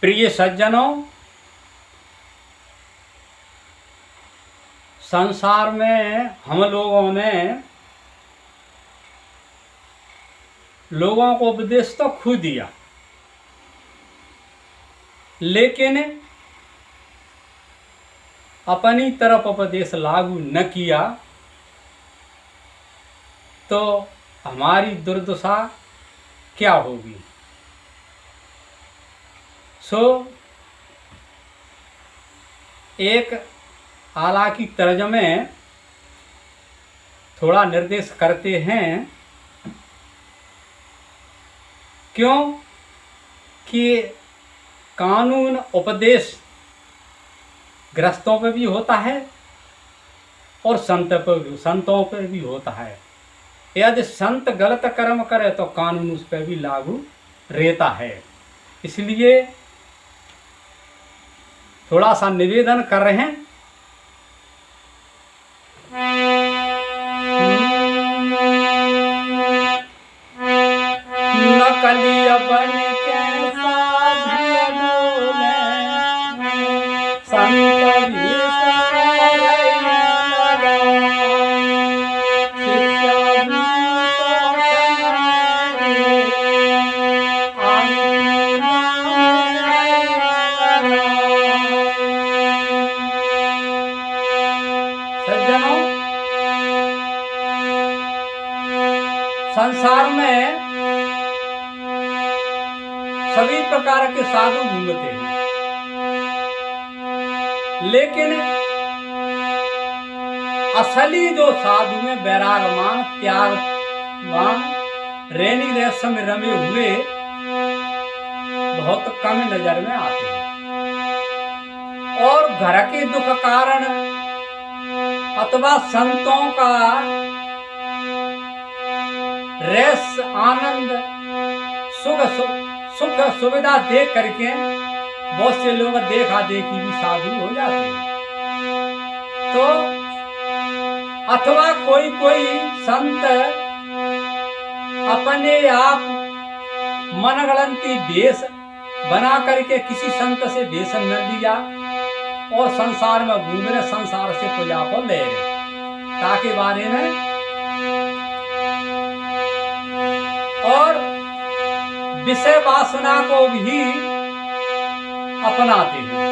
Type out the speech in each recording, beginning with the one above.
प्रिय सज्जनों, संसार में हम लोगों ने लोगों को उपदेश तो खूब दिया, लेकिन अपनी तरफ उपदेश लागू न किया तो हमारी दुर्दशा क्या होगी। एक आला की तर्ज में थोड़ा निर्देश करते हैं, क्यों कि कानून उपदेश गृहस्थों पे भी होता है और संतों पे भी होता है। यदि संत गलत कर्म करे तो कानून उस पर भी लागू रहता है। इसलिए थोड़ा सा निवेदन कर रहे हैं। नकली बन के साधु डोले, संत भी संसार में सभी प्रकार के साधु घूमते हैं, लेकिन असली जो साधु में वैरागमान त्यागवान रैनी रस में रमे हुए बहुत कम नजर में आते हैं। और घर के दुख कारण अथवा संतों का रस आनंद सुख सुविधा देख करके बहुत से लोग देखा देखी भी साधु हो जाते हैं। तो अथवा कोई संत अपने आप मनगढ़ंती वेश बना करके किसी संत से वेश न लिया और संसार में घूम रहे, संसार से पूजा को ले रहे ताकि बारे में और विषय वासना को भी अपनाते हैं।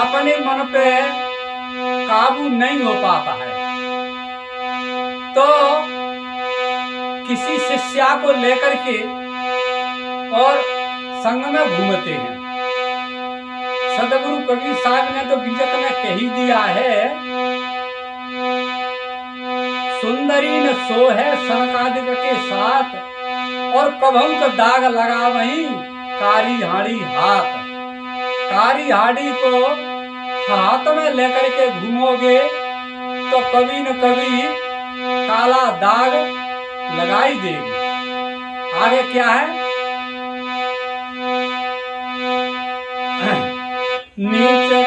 अपने मन पे काबू नहीं हो पाता है तो किसी शिष्या को लेकर के और संग में घूमते हैं। सदगुरु कबीर साहब ने तो बीजक में कह ही दिया है, सुंदरी न सो है सनकादिक के साथ और कभम का दाग लगा वहीं कारी हाड़ी हाथ। कारी हाड़ी को हाथ में लेकर के घूमोगे तो कभी न कभी काला दाग लगाई देगी। आगे क्या है, नीचे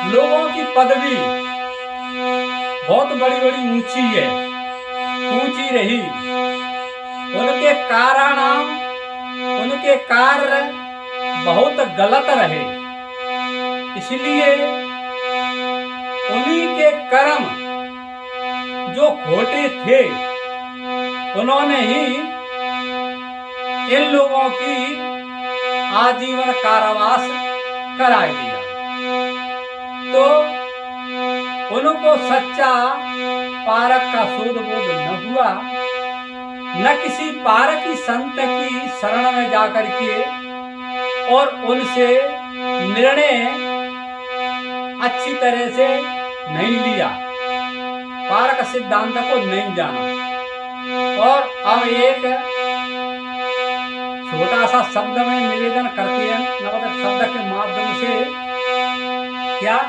लोगों की पदवी बहुत बड़ी बड़ी ऊंची है, ऊंची रही, उनके कारण उनके कार्य बहुत गलत रहे, इसलिए उन्हीं के कर्म जो खोटे थे उन्होंने ही इन लोगों की आजीवन कारावास करा दिया। तो उनको सच्चा पारक का शोध बोध न हुआ, न किसी पारकी संत की शरण में जाकर के और उनसे निर्णय अच्छी तरह से नहीं लिया, पारक सिद्धांत को नहीं जाना। और अब एक छोटा सा शब्द में निवेदन करते हैं, नवदक शब्द के माध्यम से। क्या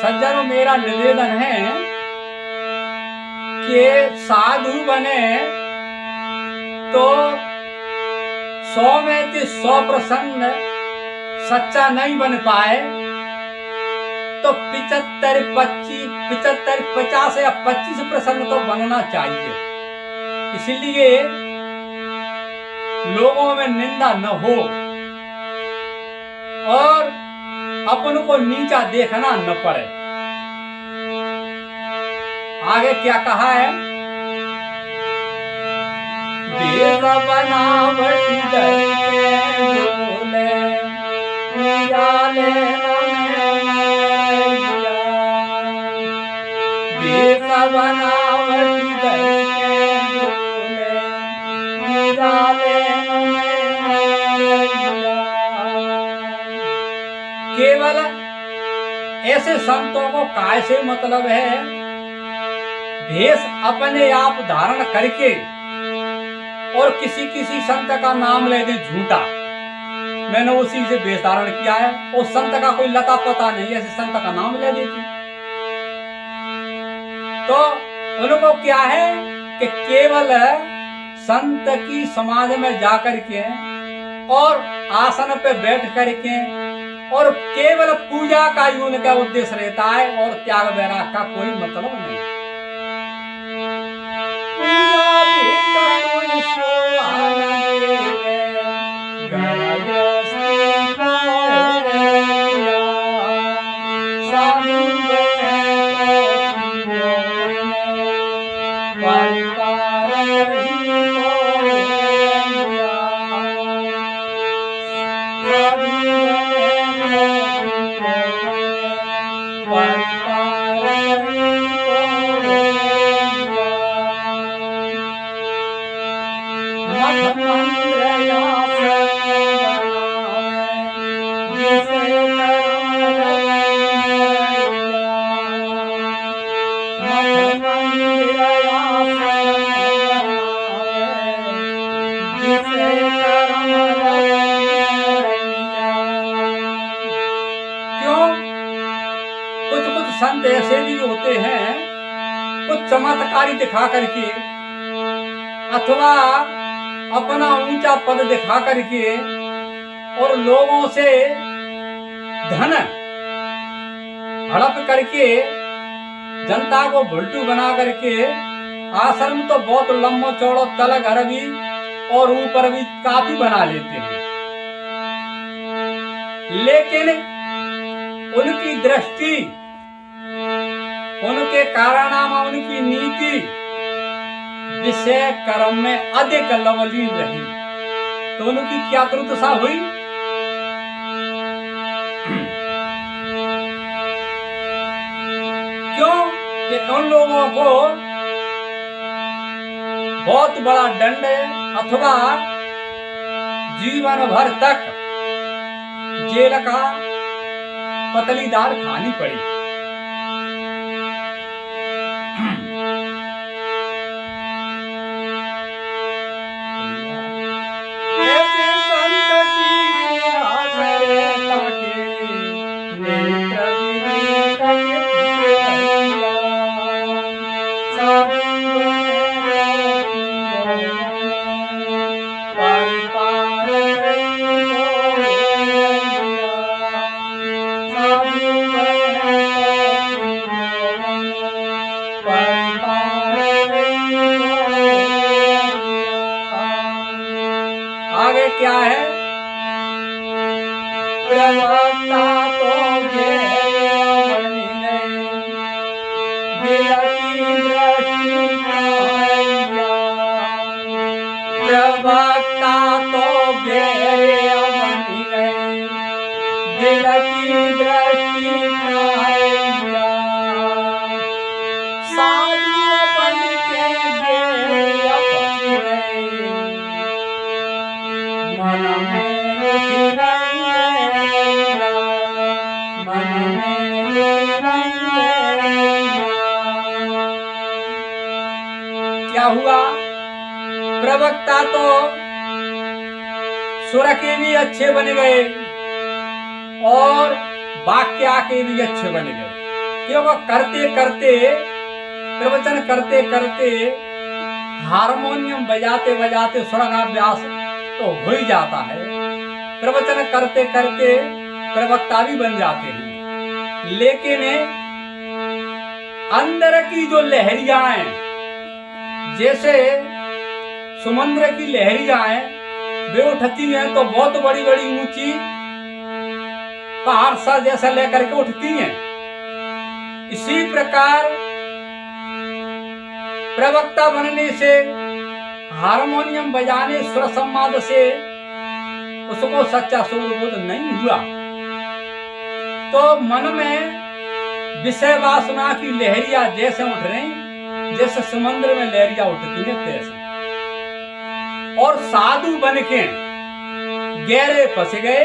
सज्जनों, मेरा निवेदन है कि साधु बने तो 100 में से 100% सच्चा नहीं बन पाए तो 75, 50 या 25% तो बनना चाहिए। इसलिए लोगों में निंदा न हो और अपन को नीचा देखना न पड़े। आगे क्या कहा है? बनावटी केवल ऐसे संतों को काय से मतलब है? भेष अपने आप धारण करके और किसी किसी संत का नाम ले दे झूठा, मैंने उसी से भेष धारण किया है, उस संत का कोई लता पता नहीं, ऐसे संत का नाम ले देती। तो उनको क्या है कि केवल संत की समाज में जाकर के और आसन पे बैठ करके और केवल पूजा का ही उनका उद्देश्य रहता है और त्याग वैराग का कोई मतलब नहीं। संत ऐसे भी होते हैं कुछ चमत्कारी दिखा करके अथवा अपना ऊंचा पद दिखा करके और लोगों से धन हड़प करके जनता को भुलटू बना करके आश्रम तो बहुत लंबो चौड़ो तल घर भी और ऊपर भी काफी बना लेते हैं, लेकिन उनकी दृष्टि, उनके कारनामा, उनकी नीति विषय कर्म में अधिक लवलीन रही। तो उनकी क्या दुर्दशा हुई? क्यों कि उन लोगों को बहुत बड़ा दंड अथवा जीवन भर तक जेल का पतली दाल खानी पड़ी। प्रवक्ता तो घेरे बनी गए, बिलकी दृष्टि काया। प्रवक्ता तो घेरे बनी गए, बिलकी दृष्टि काया। साधु बन के घेरे फंस गए, मन में क्या हुआ? प्रवक्ता तो सुर के भी अच्छे बन गए और वाक्या के भी अच्छे बन गए, क्योंकि करते करते प्रवचन करते करते हारमोनियम बजाते बजाते सुरागाभ्यास तो हो ही जाता है। प्रवचन करते करते प्रवक्ता भी बन जाते हैं, लेकिन अंदर की जो लहरियां, जैसे समुद्र की लहरियां वे उठती हैं तो बहुत बड़ी बड़ी ऊंची पहाड़ सा जैसा लेकर के उठती हैं। इसी प्रकार प्रवक्ता बनने से, हारमोनियम बजाने सुर संवाद से उसको सच्चा सूर्यबोध नहीं हुआ, तो मन में विषय वासना की लहरियां जैसे उठ रही, जैसे समुद्र में लहरियां उठती हैं तैसे। और साधु बन के गहरे फंस गए,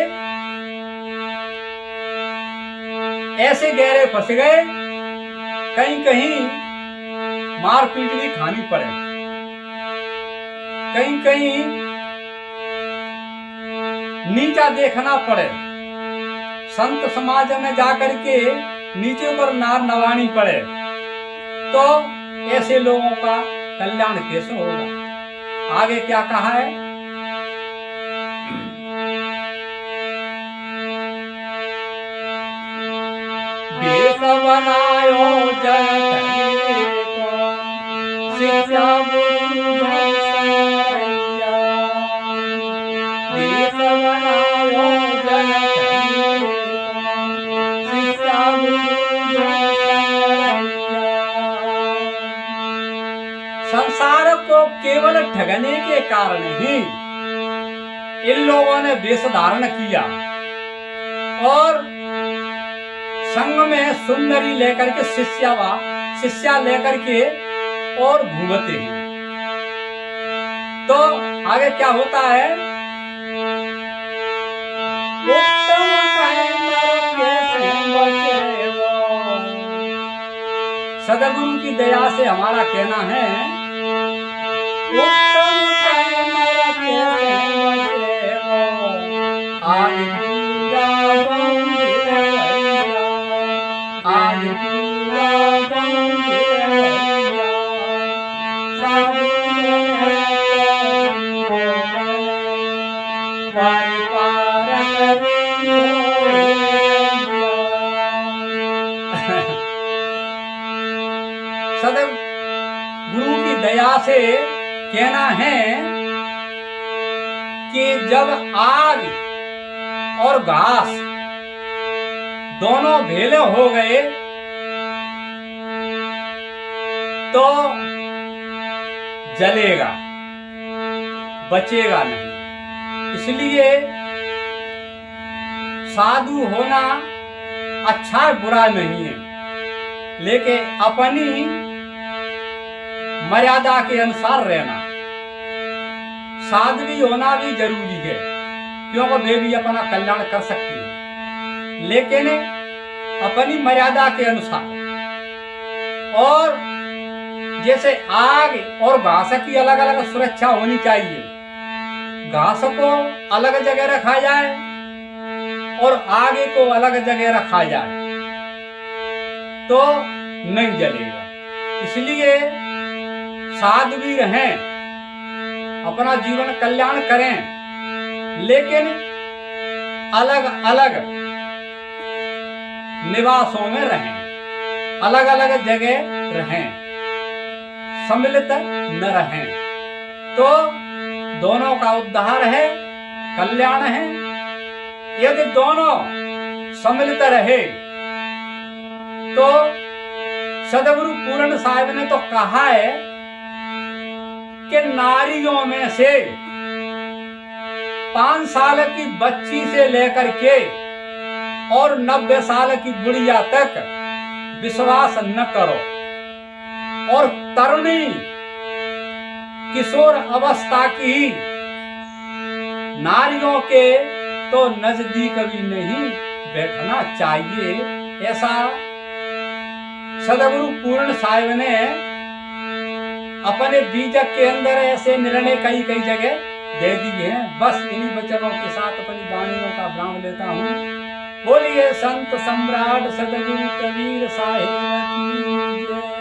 ऐसे गहरे फंस गए, कहीं कहीं मारपीट भी खानी पड़े, कहीं कहीं नीचा देखना पड़े, संत समाज में जाकर के नीचे पर नार नवानी पड़े, तो ऐसे लोगों का कल्याण कैसे होगा? आगे क्या कहा है? देश बनायो जगत को, शिक्षा गुरु सरैया। देश बनायो जगत को, शिक्षा गुरु सरैया। संसार को केवल ठगने के कारण ही इन लोगों ने वेश धारण किया और संग में सुंदरी लेकर के शिष्या लेकर के और घूमते हैं। तो आगे क्या होता है? उत्तम कैसे बचे वो। सदगुरु की दया से हमारा कहना है, उत्तम कैसे बचे वो, आज पूरा गंभीर भैया, आज पूरा गंभीर भैया। साधु सदगुरु की दया से कहना है कि जब आग और घास दोनों भेले हो गए तो जलेगा, बचेगा नहीं। इसलिए साधु होना अच्छा बुरा नहीं है, लेकिन अपनी मर्यादा के अनुसार रहना। साध्वी होना भी जरूरी है, क्योंकि वे भी अपना कल्याण कर सकती है, लेकिन अपनी मर्यादा के अनुसार। और जैसे आग और घास की अलग अलग सुरक्षा होनी चाहिए, घास को अलग जगह रखा जाए और आग को अलग जगह रखा जाए तो नहीं जलेगा। इसलिए साध्वी रहें, अपना जीवन कल्याण करें, लेकिन अलग अलग निवासों में रहें, अलग अलग जगह रहें, सम्मिलित न रहें, तो दोनों का उद्धार है, कल्याण है। यदि दोनों सम्मिलित रहे तो सदगुरु पूर्ण साहिब ने तो कहा है कि नारियों में से 5 साल की बच्ची से लेकर के और 90 साल की बुढ़िया तक विश्वास न करो, और तरुणी किशोर अवस्था की नारियों के तो नजदीक भी नहीं बैठना चाहिए। ऐसा सदगुरु पूर्ण साहिब ने अपने बीजक के अंदर ऐसे निर्णय कई जगह दे दिए हैं। बस इन्हीं वचनों के साथ अपनी वाणियों का विराम लेता हूँ। बोलिए संत सम्राट सदगुरु कबीर साहिब की जय।